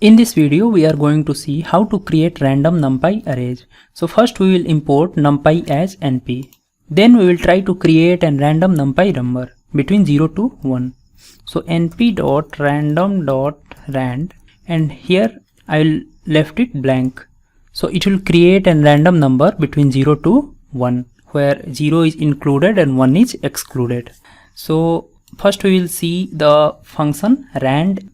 In this video, we are going to see how to create random NumPy arrays. So first we will import NumPy as NP. Then we will try to create a random NumPy number between 0 to 1. So np.random.rand, and here I will left it blank. So it will create a random number between 0 to 1, where 0 is included and 1 is excluded. So first we will see the function rand.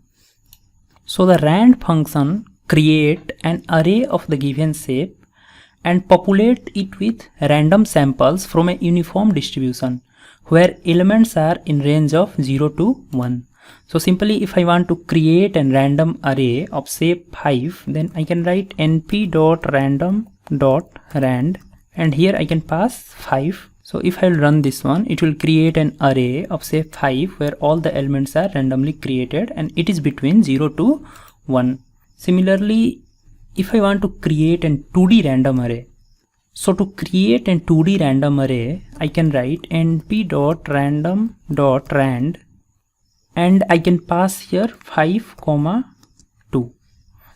So the rand function create an array of the given shape and populate it with random samples from a uniform distribution where elements are in range of 0 to 1. So simply, if I want to create a random array of shape 5, then I can write np.random.rand, and here I can pass 5. So if I run this one, it will create an array of say 5 where all the elements are randomly created and it is between 0 to 1. Similarly, if I want to create a 2D random array, so to create a 2D random array, I can write np.random.rand, and I can pass here 5, 2.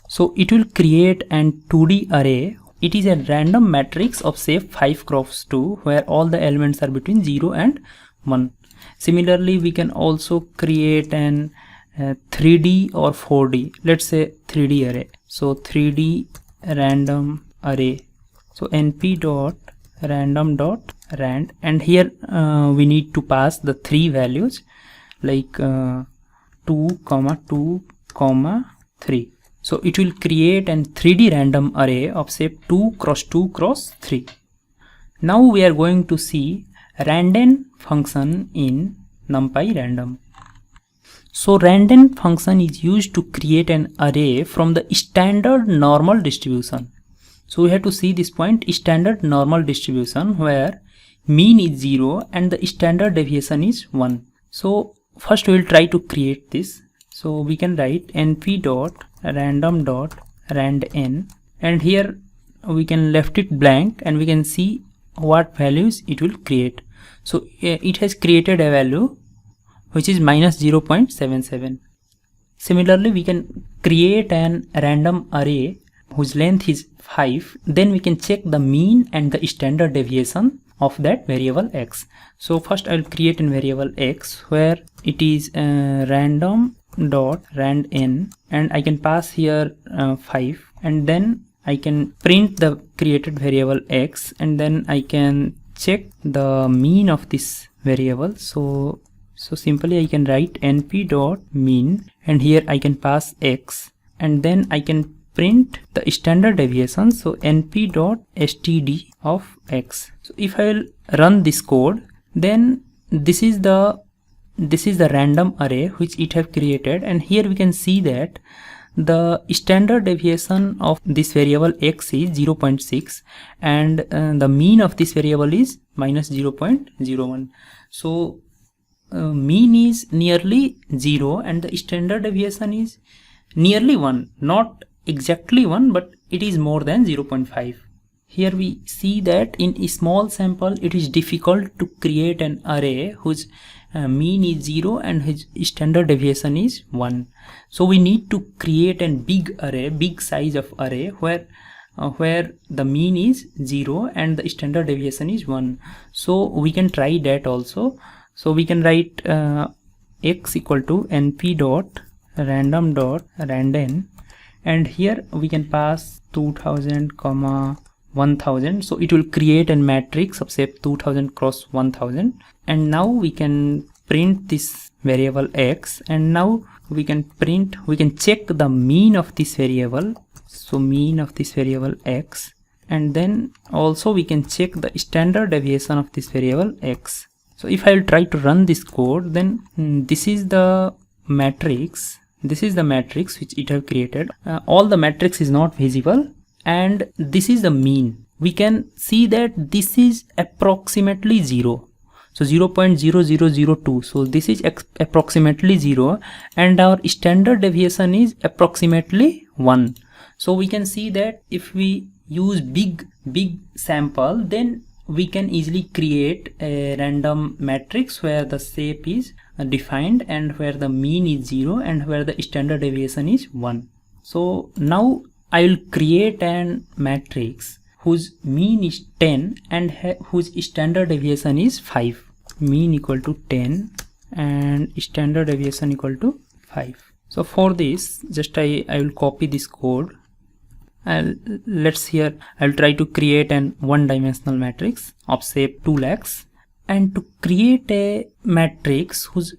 So it will create a 2D array. It is a random matrix of say 5 cross 2 where all the elements are between 0 and 1. Similarly, we can also create an 3D or 4D, let's say 3D array. So 3D random array. So np.random.rand, and here we need to pass the 3 values like 2, 2, 3. So it will create an 3D random array of say 2 cross 2 cross 3. Now we are going to see random function in NumPy random. So random function is used to create an array from the standard normal distribution. So we have to see this point, standard normal distribution, where mean is 0 and the standard deviation is 1. So first we will try to create this. So we can write np.random.randn, and here we can left it blank and we can see what values it will create. So it has created a value which is minus 0.77. Similarly, we can create an random array whose length is 5. Then we can check the mean and the standard deviation of that variable x. So first I will create a variable x where it is random.randn, and I can pass here 5, and then I can print the created variable x, and then I can check the mean of this variable. So simply I can write np.mean, and here I can pass x, and then I can print the standard deviation, so np.std of x. So if I will run this code, then this is the random array which it have created, and here we can see that the standard deviation of this variable x is 0.6 and the mean of this variable is minus 0.01. So mean is nearly 0 and the standard deviation is nearly 1, not exactly 1, but it is more than 0.5. Here we see that in a small sample it is difficult to create an array whose mean is 0 and his standard deviation is 1. So we need to create a big array, big size of array where the mean is 0 and the standard deviation is 1. So we can try that also. So we can write x equal to np.random.randn, and here we can pass 2000, 1000. So it will create a matrix of say 2000 cross 1000, and now we can print this variable x, and now we can check the mean of this variable, so mean of this variable x, and then also we can check the standard deviation of this variable x. So if I will try to run this code, then this is the matrix. This is the matrix which it have created. All the matrix is not visible, and this is the mean. We can see that this is approximately 0. So 0.0002. So this is approximately 0, and our standard deviation is approximately 1. So we can see that if we use big sample, then we can easily create a random matrix where the shape is defined and where the mean is 0 and where the standard deviation is 1. So now I will create an matrix whose mean is 10 and whose standard deviation is 5. Mean equal to 10 and standard deviation equal to 5. So for this, just I will copy this code. Let's here I'll try to create an one-dimensional matrix of shape 2 lakhs. And to create a matrix whose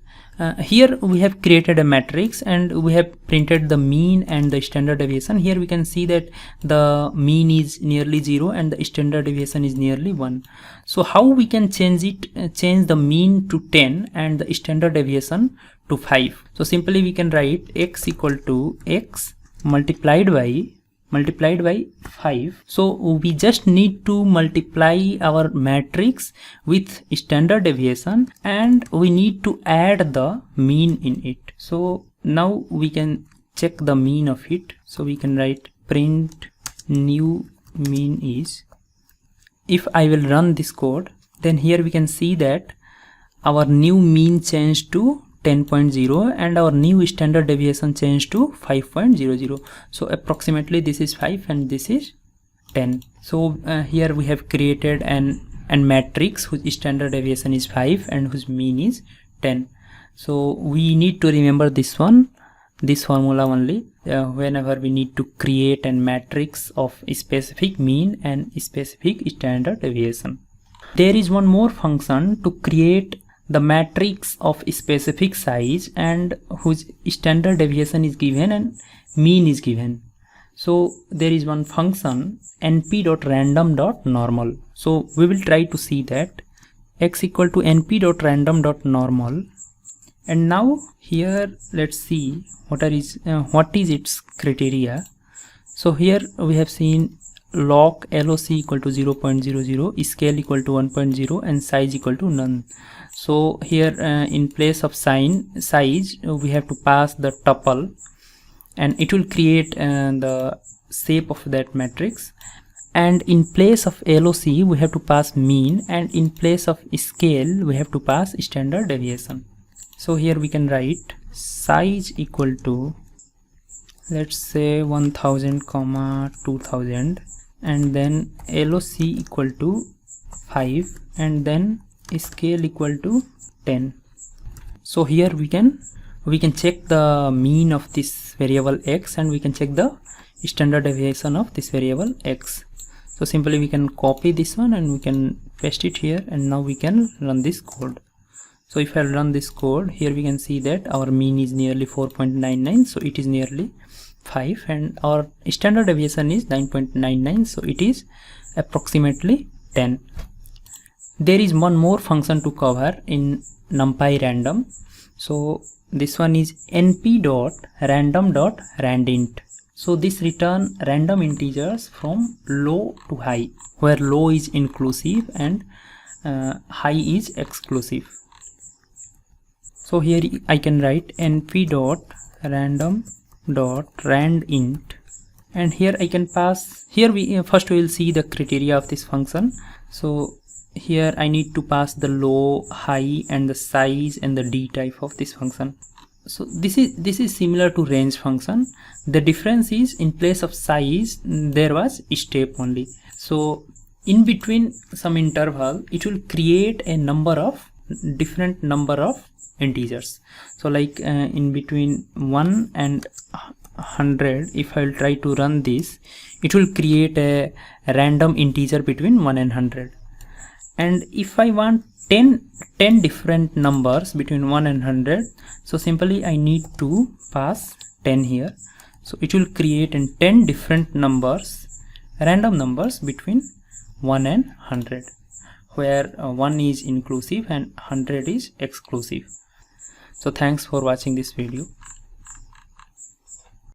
here we have created a matrix and we have printed the mean and the standard deviation. Here we can see that the mean is nearly 0 and the standard deviation is nearly 1. So how we can change it? Change the mean to 10 and the standard deviation to 5. So simply we can write x equal to x multiplied by 5. So we just need to multiply our matrix with standard deviation and we need to add the mean in it. So now we can check the mean of it. So we can write print new mean is. If I will run this code, then here we can see that our new mean changed to 10.0 and our new standard deviation changed to 5.00. So approximately this is 5 and this is 10. So here we have created an matrix whose standard deviation is 5 and whose mean is 10. So we need to remember this formula only whenever we need to create a matrix of a specific mean and specific standard deviation. There is one more function to create the matrix of a specific size and whose standard deviation is given and mean is given. So there is one function np.random.normal. So we will try to see that x equal to np.random.normal. And now here let's see what is its criteria. So here we have seen loc equal to 0.00, scale equal to 1.0 and size equal to none. So here in place of size we have to pass the tuple and it will create the shape of that matrix, and in place of LOC we have to pass mean, and in place of scale we have to pass standard deviation. So here we can write size equal to, let's say 1000, 2000, and then LOC equal to 5 and then scale equal to 10. So here we can check the mean of this variable x and we can check the standard deviation of this variable x. So simply we can copy this one and we can paste it here, and now we can run this code. So if I run this code, here we can see that our mean is nearly 4.99, so it is nearly 5, and our standard deviation is 9.99, so it is approximately 10. There is one more function to cover in NumPy random. So this one is np.random.randint. So this return random integers from low to high, where low is inclusive and high is exclusive. So here I can write np.random.randint, and here I can pass, here first we will see the criteria of this function. So here I need to pass the low, high and the size and the d type of this function. So this is similar to range function. The difference is in place of size there was step only. So in between some interval it will create a different number of integers. So like in between 1 and 100, if I will try to run this, it will create a random integer between 1 and 100. And if I want 10 different numbers between 1 and 100, so simply I need to pass 10 here. So it will create 10 different numbers, random numbers between 1 and 100, where 1 is inclusive and 100 is exclusive. So thanks for watching this video.